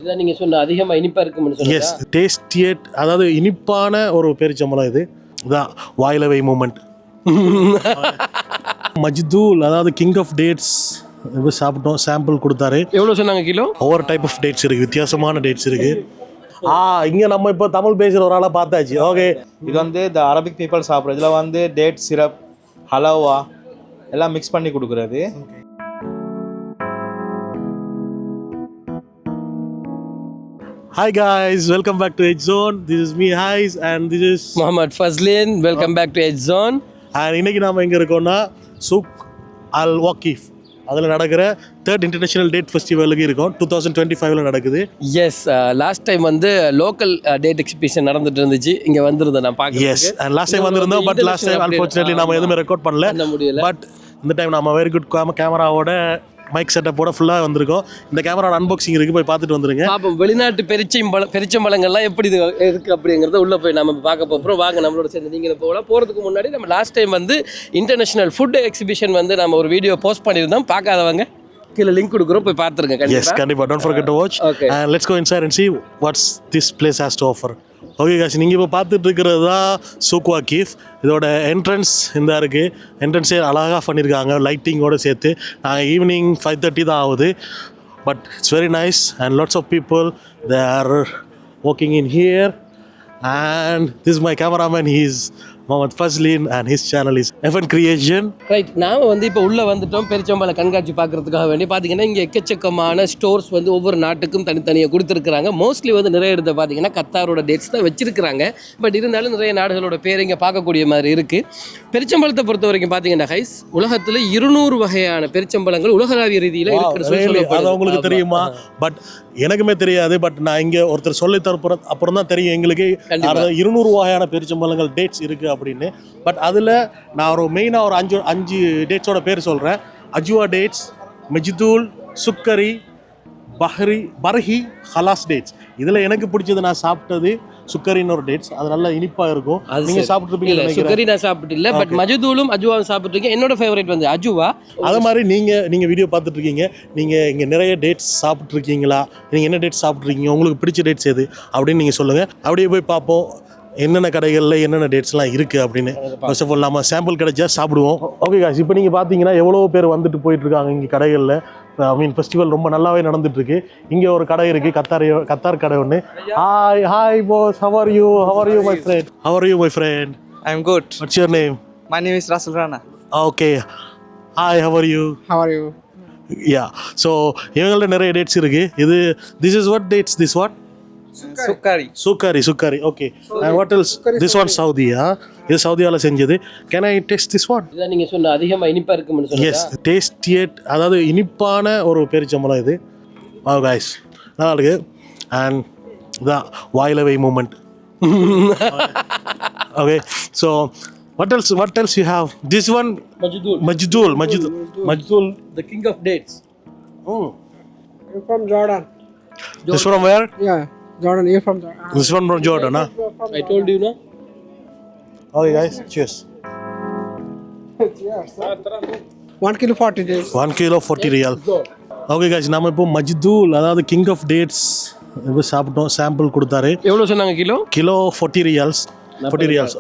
இதான் நீங்க சொன்ன அதிகமா இனிப்பா இருக்கும்னு சொல்லுங்க. எஸ், டேஸ்டியட், அதாவது இனிப்பான ஒரு பேரிச்சம்பழம் இது. இதான் வாயிலவை மூமெண்ட். மஜ்தூல், அதாவது கிங் ஆஃப் டேட்ஸ் இது சாப்பிட்டோம். சாம்பிள் கொடுத்தாரு. எவ்வளோ சொன்னாங்க கிலோ? ஒவ்வொரு டைப் ஆஃப் டேட்ஸ் இருக்குது, வித்தியாசமான டேட்ஸ் இருக்குது. இங்கே நம்ம இப்போ தமிழ் பேசுகிற ஒரு ஆளாக பார்த்தாச்சு. ஓகே, இது வந்து இந்த அரபிக் பீப்புள் சாப்பிட்றது. இதில் வந்து டேட் சிரப், ஹலவா எல்லாம் மிக்ஸ் பண்ணி கொடுக்குறது. Hi guys, welcome back to Edge Zone. This is me, Hais, and this is Mohammed Fazlin. Welcome back to edge zone. and இன்னைக்கு நாம எங்கே இருக்கோம்னா சூக் அல் வாக்கிஃப், அதில் நடக்கிற 3rd இன்டர்நேஷனல் டேட் ஃபெஸ்டிவலுக்கு இருக்கோம். 2025 நடக்குது. எஸ், லாஸ்ட் டைம் வந்து லோக்கல் டேட் எக்ஸிபிஷன் நடந்துட்டு இருந்துச்சு. இங்கே வந்திருந்தேன் நான் பார்க்க. எஸ், அண்ட் லாஸ்ட் டைம் வந்திருந்தோம். பட் லாஸ்ட் டைம் அன்ஃபார்ச்சுனேட்லி நாம எதுவுமே ரெக்கார்ட் பண்ணல. பட் இந்த டைம் நாம வெரி குட் கேமராவோட மைக் செட்டப்போட ஃபுல்லாக வந்திருக்கோம். இந்த கேமராவோட அன்பாக்சிங் இருக்குது, போய் பார்த்துட்டு வந்துருங்க. பாப்போம் வெளிநாட்டு பெரிச்சம்பழங்கள்லாம் எப்படி இது இருக்குது அப்படிங்கிறத உள்ளே போய் நம்ம பார்க்க போகிறோம். வாங்க நம்மளோட சேர்ந்து நீங்கள் போகலாம். போகிறதுக்கு முன்னாடி நம்ம லாஸ்ட் டைம் வந்து இன்டர்நேஷனல் ஃபுட் எக்ஸிபிஷன் வந்து நம்ம ஒரு வீடியோ போஸ்ட் பண்ணியிருந்தோம். பார்க்காதவங்க கீழே லிங்க் கொடுக்குறோம், போய் பார்த்துருங்க. எஸ், கண்டிப்பாக. Don't forget to watch. And let's go inside and see what's this place has to offer. Okay காஷ், நீங்கள் இப்போ பார்த்துட்டு இருக்கிறது தான் சூக் வாக்கிஃப். இதோட என்ட்ரன்ஸ் இந்த இருக்குது. என்ட்ரன்ஸே அழகாக பண்ணியிருக்காங்க லைட்டிங்கோடு சேர்த்து. நாங்கள் ஈவினிங் 5:30 தான் ஆகுது. But it's very nice and lots of people they are walking in here. And this is my cameraman, he is Mohammad Fazlin and his channel is FN Creation. Right, நாம் வந்து இப்போ உள்ளே வந்துட்டோம் பெரிச்சம்பழம் கண்காட்சி பார்க்குறதுக்காக வேண்டி. பார்த்தீங்கன்னா இங்கே எக்கச்சக்கமான ஸ்டோர்ஸ் வந்து ஒவ்வொரு நாட்டுக்கும் தனித்தனியாக கொடுத்துருக்குறாங்க. மோஸ்ட்லி வந்து நிறைய இடத்த பார்த்தீங்கன்னா கத்தாரோட டேட்ஸ் தான் வச்சிருக்கிறாங்க. பட் இருந்தாலும் நிறைய நாடுகளோட பேர் இங்கே பார்க்கக்கூடிய மாதிரி இருக்குது. பெரிச்சம்பழத்தை பொறுத்த வரைக்கும் பார்த்தீங்கன்னா ஹைஸ், உலகத்தில் 200 வகையான பெரிச்சம்பழங்கள் உலகளாவிய ரீதியில் இருக்கிற. அது உங்களுக்கு தெரியுமா? பட் எனக்குமே தெரியாது. பட் நான் இங்கே ஒருத்தர் சொல்லி தரப்புற அப்புறம் தான் தெரியும் எங்களுக்கு 200 வகையான பெரிச்சம்பழங்கள் டேட்ஸ் இருக்குது அப்படின்னு. பட் அதில் நான் ஒரு மெயினாக ஒரு 5 டேட்ஸோட பேர் சொல்கிறேன். Ajwa dates, medjool, sukkari, barhi, khalas dates. இதில் எனக்கு பிடிச்சது நான் சாப்பிட்டது சுக்கரின்னு ஒரு டேட்ஸ். அது நல்லா இனிப்பாக இருக்கும். நீங்கள் சாப்பிட்ருப்பீங்க. சுக்கரி நான் சாப்பிட்டு இல்லை, பட் மஜ்தூலும் அஜுவாவும் சாப்பிட்ருக்கீங்க. என்னோட ஃபேவரட் வந்து அஜுவா. அது மாதிரி நீங்கள் வீடியோ பார்த்துட்ருக்கீங்க. நீங்கள் இங்கே நிறைய டேட்ஸ் சாப்பிட்ருக்கீங்களா? நீங்கள் என்ன டேட்ஸ் சாப்பிட்ருக்கீங்க? உங்களுக்கு பிடிச்ச டேட்ஸ் எது அப்படின்னு நீங்கள் சொல்லுங்கள். அப்படியே போய் பார்ப்போம் என்னென்ன கடைகளில் என்னென்ன டேட்ஸ்லாம் இருக்குது அப்படின்னு. ஃபர்ஸ்ட் ஆஃப் ஆல் நம்ம சாம்பிள் கிடைச்சா சாப்பிடுவோம். ஓகே காஷ், இப்போ நீங்கள் பார்த்தீங்கன்னா எவ்வளோ பேர் வந்துட்டு போயிட்டுருக்காங்க இங்கே கடைகளில். ஃபெஸ்டிவல் ரொம்ப நல்லாவே நடந்துட்டுருக்கு. இங்கே ஒரு கடை இருக்குது, கத்தார் கடை ஒன்று. Hi boss, how are you my friend? How are you my friend? I'm good. What's your name? My name is Rasul Rana. Okay. Hi, how are you? How are you? Yeah. So இவங்கள்ட்ட நிறைய dates இருக்குது. This is what dates? This what? Sukari. Okay. And what else? This one Saudi, இது சவுதியால செஞ்சது. Can I taste this one? இதான் நீங்க சொன்ன அதிகமா இனிப்பா இருக்கும்னு சொல்லுங்க. Yes, tastiest, அதாவது இனிப்பான ஒரு பேரிச்சம்பழம் இது. Wow guys, நல்லா இருக்கு. And the வாயிலவை moment. Okay. So what else you have? This one Majdul, the king of dates. You're from Jordan. This from where? Yeah, Jordan. You're from Jordan. This one from Jordan, huh? I told you, no? Okay guys, cheers. Cheers. 1 kilo 40 days. 1 kilo 40 riyal. Okay guys, நாம இப்போ மஜ்தூல், அதாவது king of dates இது சாப்பிட்டோம். Sample கொடுத்தாரு. எவ்வளோ சொன்னாங்க kilo? 40 riyals. 40 riyals.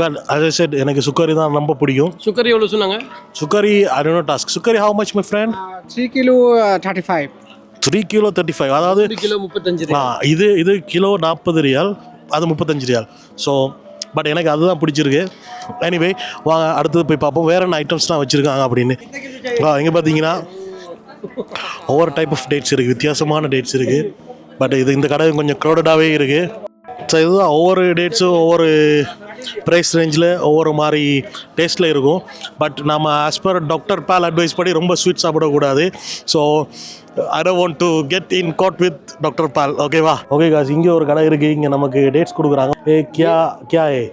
But as I said, எனக்கு சுக்கரி தான் ரொம்ப பிடிக்கும். சுக்கரி எவ்வளோ சொன்னாங்க? சுக்கரி I don't know task. சுக்கரி how much my friend? 3 kilo 35. 3 kilo 35. அதாவது 3 கிலோ 35. இது கிலோ 40 ரியால், அது 35 ரியால். ஸோ பட் எனக்கு அதுதான் பிடிச்சிருக்கு. எனிவே வாங்க அடுத்தது போய் பார்ப்போம் வேறு என்ன ஐட்டம்ஸ்லாம் வச்சுருக்காங்க அப்படின்னு. இங்கே பார்த்தீங்கன்னா ஒவ்வொரு டைப் ஆஃப் டேட்ஸ் இருக்குது, வித்தியாசமான டேட்ஸ் இருக்குது. பட் இந்த கடை கொஞ்சம் க்ரௌடடாகவே இருக்குது. ஸோ இதுதான் ஒவ்வொரு டேட்ஸும் ஒவ்வொரு ப்ரைஸ் ரேஞ்சில் ஒவ்வொரு மாதிரி டேஸ்ட்டில் இருக்கும். பட் நம்ம ஆஸ் பர் டாக்டர் பால் அட்வைஸ் படி ரொம்ப ஸ்வீட் சாப்பிடக்கூடாது. So I don't want to get in caught with Dr. Pal. ஓகேவா? ஓகே காஸ், இங்கே ஒரு கடை இருக்குது. இங்கே நமக்கு டேட்ஸ் கொடுக்குறாங்க.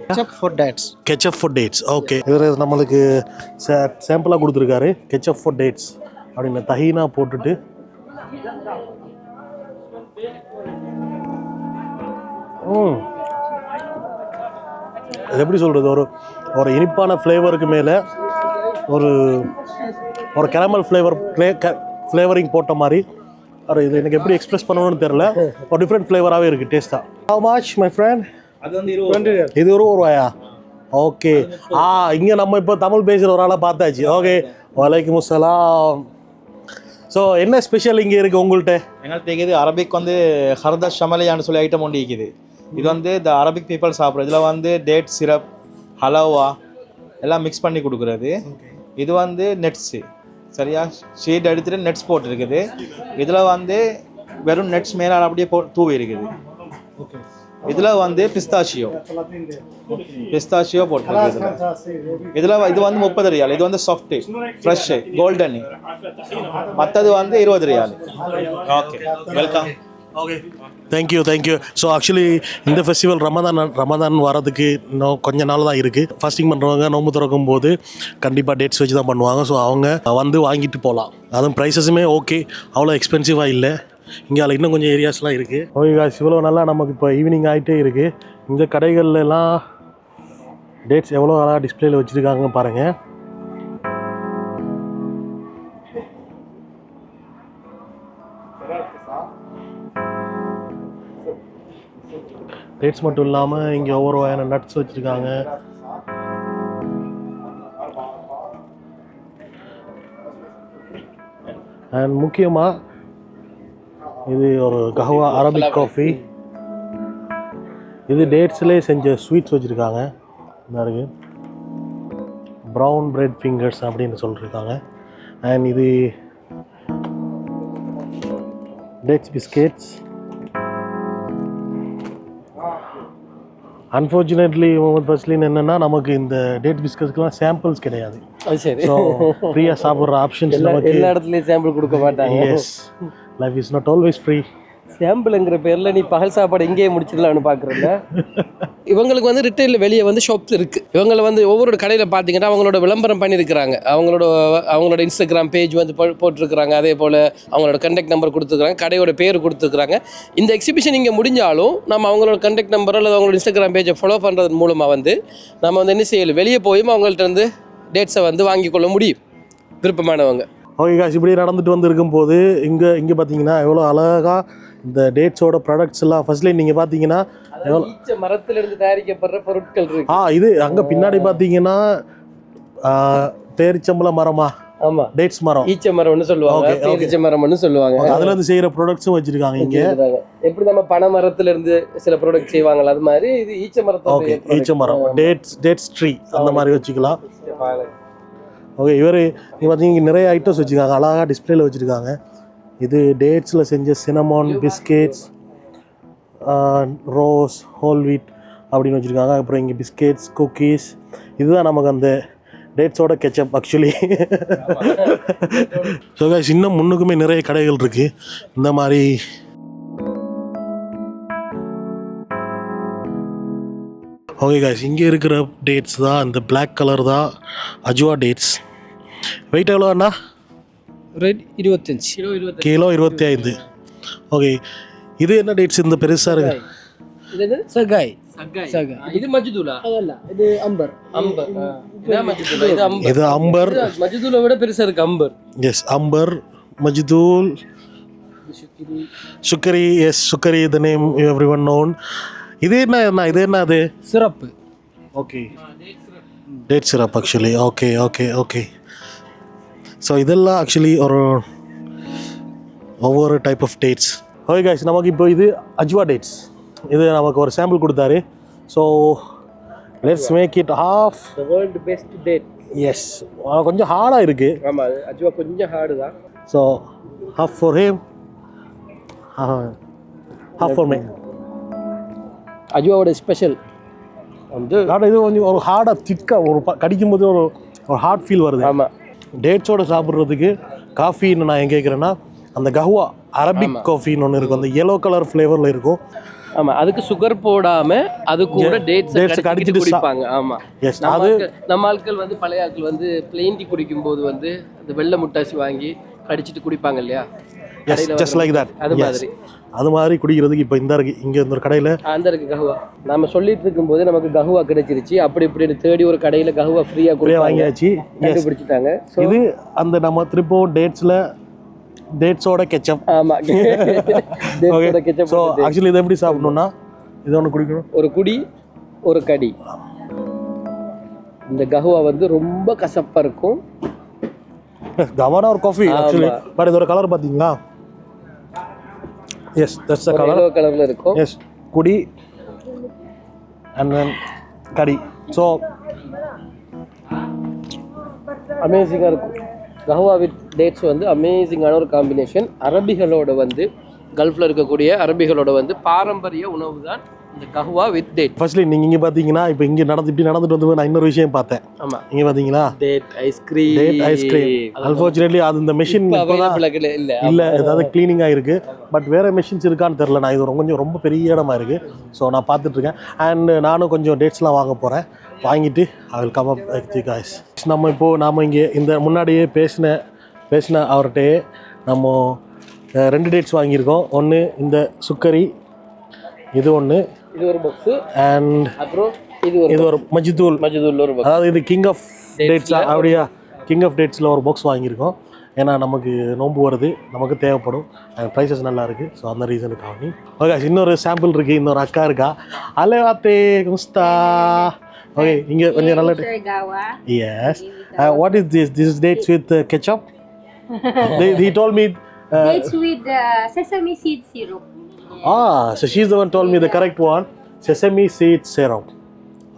Ketchup for dates. Ketchup for dates. Okay, இவர் நம்மளுக்கு சாம்பிளாக கொடுத்துருக்காரு. Ketchup for dates அப்படின்னு தஹீனா போட்டுட்டு அது எப்படி சொல்கிறது, ஒரு இனிப்பான ஃப்ளேவருக்கு மேலே ஒரு கேரமல் ஃப்ளேவரிங் போட்ட மாதிரி அது இது எனக்கு எப்படி எக்ஸ்பிரஸ் பண்ணணும்னு தெரியல. ஒரு டிஃப்ரெண்ட் ஃப்ளேவராகவே இருக்குது டேஸ்ட்டாக. How much my friend? அது வந்து 20 இது ரூபாயா? ஓகே. இங்கே நம்ம இப்போ தமிழ் பேசுகிற ஒரு ஆளாக பார்த்தாச்சு. ஓகே, வலைக்கும் அஸ்ஸலாம். ஸோ என்ன ஸ்பெஷல் இங்கே இருக்குது உங்கள்கிட்ட? எங்கள்கிட்ட இருக்குது அரபிக் வந்து ஹர்தா ஷமலியான்னு சொல்லி ஐட்டம் ஒன்று இருக்குது. இது வந்து இந்த அரபிக் பீப்புள் சாப்பிட்றது. இதில் வந்து டேட் சிரப், ஹலவா எல்லாம் மிக்ஸ் பண்ணி கொடுக்குறது. இது வந்து நெட்ஸு, சரியா? ஷீட் எடுத்துகிட்டு நெட்ஸ் போட்டுருக்குது. இதில் வந்து வெறும் நெட்ஸ் மேலே அப்படியே தூவி இருக்குது. இதில் வந்து பிஸ்தாஷியோ போட்டுருக்கு. இதில் இது வந்து 30 ரியால். இது வந்து சாஃப்ட்டு, ஃப்ரெஷ்ஷு, கோல்டனு. மற்றது வந்து 20 riyal. Okay, welcome. Okay, thank you. So actually இந்த ஃபெஸ்டிவல் ரமதான் வரதுக்கு இன்னும் கொஞ்ச நாள் தான் இருக்குது. ஃபாஸ்டிங் பண்ணுறவங்க நோம்பு திறக்கும் போது கண்டிப்பாக டேட்ஸ் வச்சு தான் பண்ணுவாங்க. ஸோ அவங்க வந்து வாங்கிட்டு போகலாம். அதுவும் ப்ரைஸஸுமே ஓகே, அவ்வளோ எக்ஸ்பென்சிவாக இல்லை. இங்கே இன்னும் கொஞ்சம் ஏரியாஸ்லாம் இருக்குது. ஓகே காய்ஸ், இவ்வளோ நல்லா நமக்கு இப்போ ஈவினிங் ஆகிட்டே இருக்குது. இந்த கடைகள்லாம் டேட்ஸ் எவ்வளோ அழகாக டிஸ்பிளேல வச்சுருக்காங்க பாருங்கள். டேட்ஸ் மட்டும் இல்லாமல் இங்கே ஒவ்வொரு வகையான நட்ஸ் வச்சுருக்காங்க. அண்ட் முக்கியமாக இது ஒரு கஹ்வா அரபிக் காஃபி. இது டேட்ஸ்லேயே செஞ்ச ஸ்வீட்ஸ் வச்சுருக்காங்க. இந்த இருக்குது ப்ரௌன் பிரெட் ஃபிங்கர்ஸ் அப்படின்னு சொல்லியிருக்காங்க. அண்ட் இது டேட்ஸ் பிஸ்கெட்ஸ். அன்ஃபார்ச்சுனேட்லி முகமது ஃபஸ்லின் என்னென்னா நமக்கு இந்த டேட் பிஸ்கட்ஸ்க்குலாம் சாம்பிள்ஸ் கிடையாது. சரி, ஸோ ஃப்ரீயாக சாப்பிட்ற ஆப்ஷன்ஸ் நமக்கு எல்லா இடத்துலையும் சாம்பிள் கொடுக்க மாட்டாங்க. Yes, life is not always free. சாம்பிள்ங்கிற பேரில் நீ பகல் சாப்பாடு எங்கேயே முடிச்சிடலாம்னு பார்க்குறல. இவங்களுக்கு வந்து ரிட்டைலில் வெளியே வந்து ஷாப்ஸ் இருக்குது. இவங்களை வந்து ஒவ்வொரு கடையில் பார்த்தீங்கன்னா அவங்களோட விளம்பரம் பண்ணியிருக்கிறாங்க. அவங்களோட இன்ஸ்டாகிராம் பேஜ் வந்து போட்டிருக்கிறாங்க. அதே போல் அவங்களோட கண்டெக்ட் நம்பர் கொடுத்துருக்குறாங்க, கடையோட பேர் கொடுத்துருக்குறாங்க. இந்த எக்ஸிபிஷன் இங்கே முடிஞ்சாலும் நம்ம அவங்களோட கண்டெக்ட் நம்பரோ அல்லது அவங்களோட இன்ஸ்டாகிராம் பேஜை ஃபாலோ பண்ணுறது மூலமாக வந்து நம்ம வந்து என்ன செய்யலாம், வெளியே போயும் அவங்கள்ட்ட வந்து டேட்ஸை வந்து வாங்கி கொள்ள முடியும் விருப்பமானவங்க. ஓகே காய்ஸ், இப்படி நடந்துட்டு வந்திருக்கும் போது இங்கே பார்த்தீங்கன்னா எவ்வளோ அழகாக இந்த டேட்ஸோட ப்ராடக்ட்ஸ் எல்லாம் ஃபர்ஸ்ட்ல நீங்கள் பார்த்தீங்கன்னா ஈச்ச மரத்திலிருந்து தயாரிக்கப்படுற பொருட்கள் இருக்கு. இது அங்கே பின்னாடி பார்த்தீங்கன்னா பேரிச்சம்பள மரமா? ஆமாம், டேட்ஸ் மரம், ஈச்ச மரம்னு சொல்லுவாங்க, பேரிச்ச மரம்னு சொல்லுவாங்க. அதுல இருந்து செய்யற ப்ராடக்ட்ஸும் வச்சிருக்காங்க இங்க. எப்படி நம்ம பனை மரத்துல இருந்து சில ப்ராடக்ட் செய்வாங்கல்ல, அது மாதிரி இது ஈச்ச மரத்தோட. ஓகே, ஈச்ச மரம், டேட்ஸ் ட்ரீ அந்த மாதிரி வச்சுக்கலாம். ஓகே, இவர் நீங்கள் பார்த்தீங்கன்னா நிறைய ஐட்டம்ஸ் வச்சுருக்காங்க, அழகாக டிஸ்பிளேல வச்சுருக்காங்க. இது டேட்ஸில் செஞ்ச cinnamon biscuits, rose, whole wheat அப்படின்னு வச்சுருக்காங்க. அப்புறம் இங்கே பிஸ்கெட்ஸ், குக்கீஸ். இதுதான் நமக்கு அந்த டேட்ஸோட கெச்சப் ஆக்சுவலி. ஸோ கைஸ், இன்னும் முன்னுக்குமே நிறைய கடைகள் இருக்குது இந்த மாதிரி. ஓகே கைஸ், இங்கே இருக்கிற டேட்ஸ் தான் இந்த பிளாக் கலர் தான் அஜ்வா டேட்ஸ். வெயிட் எவ்வளோ அண்ணா? Rate 25 kilo 25. ஓகே, இது என்ன டேட்ஸ் இந்த பெருசாக இருக்கு? இது சகாய். இது மஜ்தூலா? இல்ல, இது அம்பர். இது மஜ்தூலா, இது அம்பர். இது அம்பர். மஜ்தூலை விட பெருசா இருக்கு amber. Yes, amber, medjool, sukkari. Yes, sukkari, the name everyone known. இது என்ன அது? Syrup. Okay, date syrup actually. Okay. So இதெல்லாம் ஆக்சுவலி ஒவ்வொரு type of dates. Okay guys, நமக்கு இப்போ இது அஜ்வா டேட்ஸ். இது நமக்கு ஒரு சாம்பிள் கொடுத்தாரு. So let's make it half. The world best date. Yes, கொஞ்சம் ஹார்டாக இருக்குது. ஆமாம், அஜ்வா கொஞ்சம் ஹார்டு தான். So half for him, half for me. அஜ்வாவோட ஸ்பெஷல் வந்து இது கொஞ்சம் ஒரு ஹார்டாக திக்காக ஒரு கடிக்கும்போது ஒரு ஹார்ட் ஃபீல் வருது. ஆமாம், டேட்ஸோடு சாப்பிட்றதுக்கு காஃபின்னு நான் எங்கே கேட்குறேன்னா, அந்த கஹ்வா அரபிக் காஃபின்னு ஒன்று இருக்கும், அந்த yellow கலர் ஃப்ளேவரில் இருக்கும். ஆமாம், அதுக்கு சுகர் போடாமல் அது கூட டேட்ஸ் கடிச்சிட்டு குடிப்பாங்க. ஆமாம், எஸ். அது நம்ம ஆட்கள் வந்து பழைய ஆட்கள் வந்து பிளெயின் டீ குடிக்கும்போது வந்து அந்த வெள்ளை முட்டாசி வாங்கி கடிச்சிட்டு குடிப்பாங்க இல்லையா? Just like that. அது மாதிரி குடிக்கிறதுக்கு இப்போ இந்த இருக்கு, இங்கே இந்த ஒரு கடையில் அந்த இருக்கு கஹ்வா. நம்ம சொல்லிட்டு இருக்கும்போது நமக்கு கஹ்வா கிடைச்சிருச்சு. அப்படி இப்படி தேடி ஒரு கடையில் கஹ்வா ஃப்ரீயாக வாங்கியாச்சு, கண்டுபிடிச்சிட்டாங்க. இது அந்த நம்ம திருப்பவும் டேட்ஸில் டேட்ஸோட கெச்சப். ஆமாம், டேட்ஸோட கெச்சப். ஸோ ஆக்சுவலி இதை எப்படி சாப்பிடணும்னா இது ஒன்று குடிக்கணும். ஒரு குடி ஒரு கடி. இந்த கஹுவா வந்து ரொம்ப கசப்பாக இருக்கும். கவானா ஒரு காஃபி ஆக்சுவலி. பட் இதோட கலர் பார்த்தீங்களா? Yes, that's the colour. Yellow கலரில் இருக்கும். எஸ், குடி அண்ட் தென் கடி. ஸோ அமேசிங்காக இருக்கும். கஹுவா வித் டேட்ஸ் வந்து அமேசிங்கான ஒரு காம்பினேஷன். அரபிகளோட வந்து கல்ஃபில் இருக்கக்கூடிய அரபிகளோட வந்து பாரம்பரிய உணவு தான் இந்த கஹுவா வித் டேட். ஃபர்ஸ்ட்லி நீங்கள் இங்கே பார்த்தீங்கன்னா இப்போ இங்கே நடந்துட்டு வந்து நான் இன்னொரு விஷயம் பார்த்தேன். ஆமாம், இங்கே பார்த்தீங்களா date ice cream. Date ice cream. Unfortunately அது இந்த மெஷின் இல்லை, ஏதாவது க்ளீனிங்காக இருக்குது. பட் வேறு மெஷின்ஸ் இருக்கான்னு தெரில. நான் இது கொஞ்சம் ரொம்ப பெரிய இடமா இருக்குது. ஸோ நான் பார்த்துட்ருக்கேன். அண்ட் நானும் கொஞ்சம் டேட்ஸ்லாம் வாங்க போகிறேன். வாங்கிட்டு I will come up the guys. நாம் இங்கே இந்த முன்னாடியே பேசின அவர்கிட்டயே நம்ம 2 டேட்ஸ் வாங்கியிருக்கோம். ஒன்று இந்த சுக்கரி, இது ஒன்று, இது ஒரு பாக்ஸ். அண்ட் அப்புறம் இது ஒரு மஜ்தூல் ஒரு பாக்ஸ். அதாவது இது கிங் ஆஃப் டேட்ஸா? அப்படியா, கிங் ஆஃப் டேட்ஸில் ஒரு பாக்ஸ் வாங்கியிருக்கோம். ஏன்னா நமக்கு நோன்பு வருது, நமக்கு தேவைப்படும். அண்ட் ப்ரைஸஸ் நல்லா இருக்குது. ஸோ அந்த ரீசனுக்காக ஓகே. இன்னொரு சாம்பிள் இருக்குது. இன்னொரு அக்கா இருக்கா. அலேவாத்தே குஸ்தா. ஓகே, இங்கே கொஞ்சம் நல்ல. Yes, what is this? This is dates with ketchup. He told me dates with sesame seed syrup. so she's the one told me the correct one. Sesame seed syrup.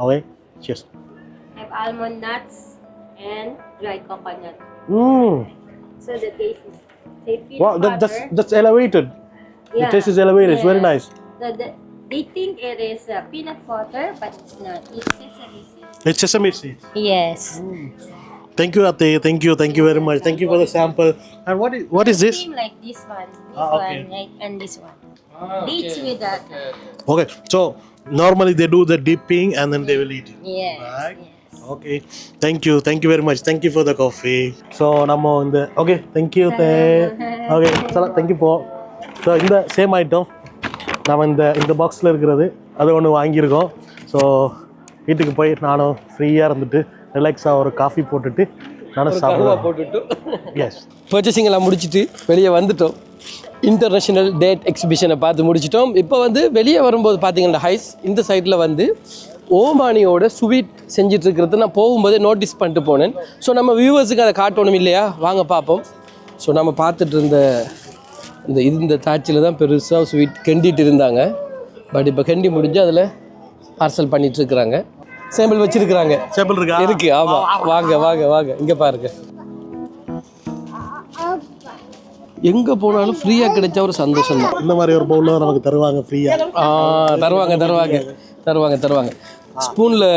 Okay, cheers. I have almond nuts and dried coconut. So the taste is say peanut Wow, butter. that's elevated. The taste is elevated. It's very nice. They think it is peanut butter, but it's not. It's sesame seed. It's sesame seeds. Yes. Thank you, Ate. Thank you very much. Thank you for the sample. And what is this? Same like this one, okay. one, right, and this one. Dates with that. Okay, so normally they do the dipping and then they will eat it. Yes. Right? Yes. Okay. Thank you very much. Thank you for the coffee. So நம்ம இந்த okay, thank you. Okay, சலாம், thank you for. So இந்த same item நம்ம இந்த பாக்ஸில் இருக்கிறது அது ஒன்று வாங்கியிருக்கோம். ஸோ வீட்டுக்கு போய் நானும் ஃப்ரீயாக இருந்துட்டு ரிலாக்ஸாக ஒரு காஃபி போட்டுட்டு நானும் போட்டுட்டு எஸ் பர்ச்சேசிங் எல்லாம் முடிச்சுட்டு வெளியே வந்துட்டோம். இன்டர்நேஷ்னல் டேட் எக்ஸிபிஷனை பார்த்து முடிச்சிட்டோம். இப்போ வந்து வெளியே வரும்போது பார்த்தீங்கன்னா ஹைஸ் இந்த சைடில் வந்து ஓமானியோட ஸ்வீட் செஞ்சிட்ருக்கிறது நான் போகும்போதே நோட்டீஸ் பண்ணிட்டு போனேன். ஸோ நம்ம வியூவர்ஸுக்கு அதை காட்டணும் இல்லையா, வாங்க பார்ப்போம். ஸோ நம்ம பார்த்துட்டு இருந்த இந்த தாட்சியில் தான் பெருசாக ஸ்வீட் கெண்டிட்டு இருந்தாங்க. பட் இப்போ கெண்டி முடிஞ்சு அதில் பார்சல் பண்ணிகிட்ருக்குறாங்க. சாம்பிள் வச்சிருக்கிறாங்க. சாம்பிள் இருக்கா? இருக்கு. ஆமாம், வாங்க வாங்க வாங்க, இங்கே பாருங்க. எங்கே போனாலும் ஃப்ரீயாக கிடைச்சா ஒரு சந்தோஷம் தான். இந்த மாதிரி ஒரு பவுலில் நமக்கு தருவாங்க ஃப்ரீயாக. தருவாங்க ஸ்பூனில்.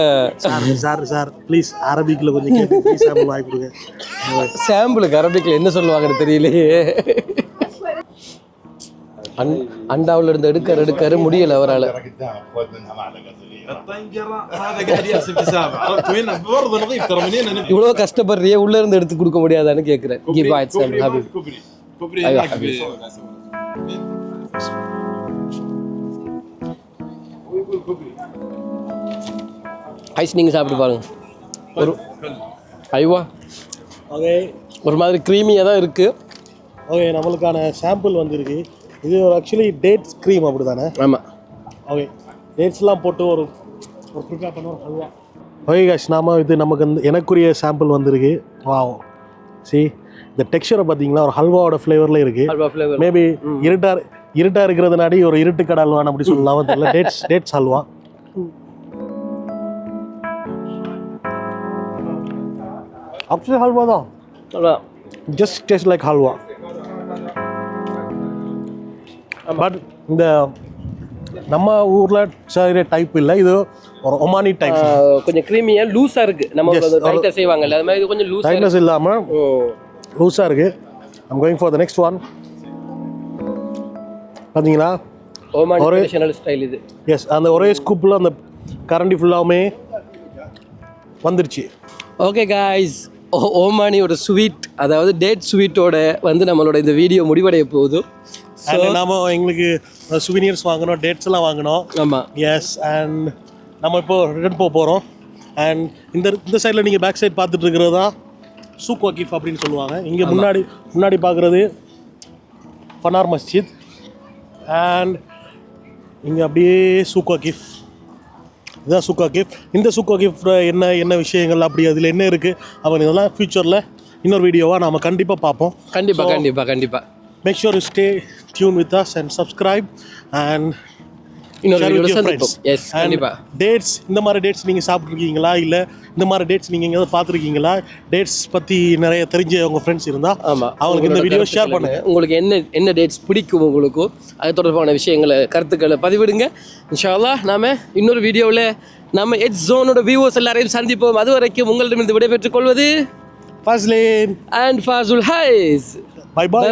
சார் ப்ளீஸ் அரபிக்கில் கொஞ்சம் கேட்டு சாம்பிள் வாங்கி கொடுங்க. சாம்பிளுக்கு அரபிக்கில் என்ன சொல்லுவாங்கன்னு தெரியலையே. அண்டாவில் இருந்து எடுக்காரு முடியலை அவரால். இவ்வளோ கஷ்டப்படுறியே, உள்ள இருந்து எடுத்து கொடுக்க முடியாதான்னு கேட்குறேன். ஐஸ் நீங்கள் சாப்பிட்டு பாருங்க. ஓகே, ஒரு மாதிரி க்ரீமியாக தான் இருக்குது. ஓகே, நம்மளுக்கான சாம்பிள் வந்துருக்கு. இது ஒரு ஆக்சுவலி டேட்ஸ் க்ரீம் அப்படி தானே? ஆமாம். ஓகே, டேட்ஸ்லாம் போட்டு ஒரு ப்ரிப்பேர் பண்ண ஒரு ஹல்வா. ஓகே காஷ், இது நமக்கு எனக்குரிய சாம்பிள் வந்திருக்கு. வாவ், சி இந்த டெக்ஸ்சரை பார்த்தீங்களா, ஒரு ஹல்வாவோட ஃப்ளேவரில் இருக்குது. மேபி இருட்டாக இருக்கிறதுனாடி ஒரு இருட்டு கடை ஹல்வான்னு அப்படி சொல்லலாம் தெரியல. டேட்ஸ் ஹல்வா. ஆக்சுவலி ஹல்வா தான், just taste like halwa. But இந்த நம்ம ஊரில் செய்கிற டைப் இல்லை, இது ஒரு ஒமானி டைப். கொஞ்சம் க்ரீமியாக லூஸாக இருக்குது. நம்ம டைட்டாக செய்வாங்கல்ல, அது மாதிரி இது கொஞ்சம் டைட்னஸ் இல்லாமல் லூஸாக இருக்குது. I'm going for the next one. பார்த்தீங்களா, ஓமானி ட்ரெடிஷனல் ஸ்டைல் இது. எஸ், அந்த ஒரே ஸ்கூப்பில் அந்த கரண்டி ஃபுல்லாமே வந்துருச்சு. ஓகே காய்ஸ், ஓமானியோட ஸ்வீட், அதாவது டேட் ஸ்வீட்டோட வந்து நம்மளோட இந்த வீடியோ முடிவடைய போகுது. நாம எங்களுக்கு சுவீனியர்ஸ் வாங்கணும், டேட்ஸ் எல்லாம் வாங்கணும். ஆமாம். எஸ், அண்ட் நம்ம இப்போ ரிட்டர்ன் போக போகிறோம். அண்ட் இந்த சைடில் நீங்கள் பேக் சைட் பார்த்துட்டு இருக்கிறது தான் சூக் வக்கீஃப் அப்படின்னு சொல்லுவாங்க. இங்கே முன்னாடி பார்க்குறது ஃபனார் மஸ்ஜித். அண்ட் இங்கே அப்படியே சூக்கா கிஃப், இதுதான் சூக்கா கிஃப். இந்த சூக்கா கிஃப் என்ன விஷயங்கள், அப்படி அதில் என்ன இருக்குது அப்படின்னு இதெல்லாம் ஃப்யூச்சரில் இன்னொரு வீடியோவாக நாம் கண்டிப்பாக பார்ப்போம். கண்டிப்பாக make sure you stay tune with us and subscribe and இன்னொரு share with வீடியோல your சந்திப்போம். friends. Yes, And கண்டிப்பா. dates, இந்த மாதிரி டேட்ஸ் நீங்கள் சாப்பிட்ருக்கீங்களா, இல்லை இந்த மாதிரி டேட்ஸ் நீங்கள் எங்கேயாவது பார்த்துருக்கீங்களா, டேட்ஸ் பற்றி நிறைய தெரிஞ்ச உங்கள் ஃப்ரெண்ட்ஸ் இருந்தால் ஆமாம், அவங்களுக்கு இந்த வீடியோ ஷேர் பண்ணுங்க. உங்களுக்கு என்ன டேட்ஸ் பிடிக்கும், உங்களுக்கு அது தொடர்பான விஷயங்களை கருத்துக்களை பதிவிடுங்க. இன்ஷா அல்லாஹ் நாம இன்னொரு வீடியோவில் நம்ம எட்ஜ் ஜோனோட வியூவர்ஸ் எல்லாரையும் சந்திப்போம். அது வரைக்கும் உங்களிடமிருந்து விடைபெற்றுக் கொள்வது ஃபஸ்லேன் அண்ட் ஃபாசுல் ஹைஸ். Bye by.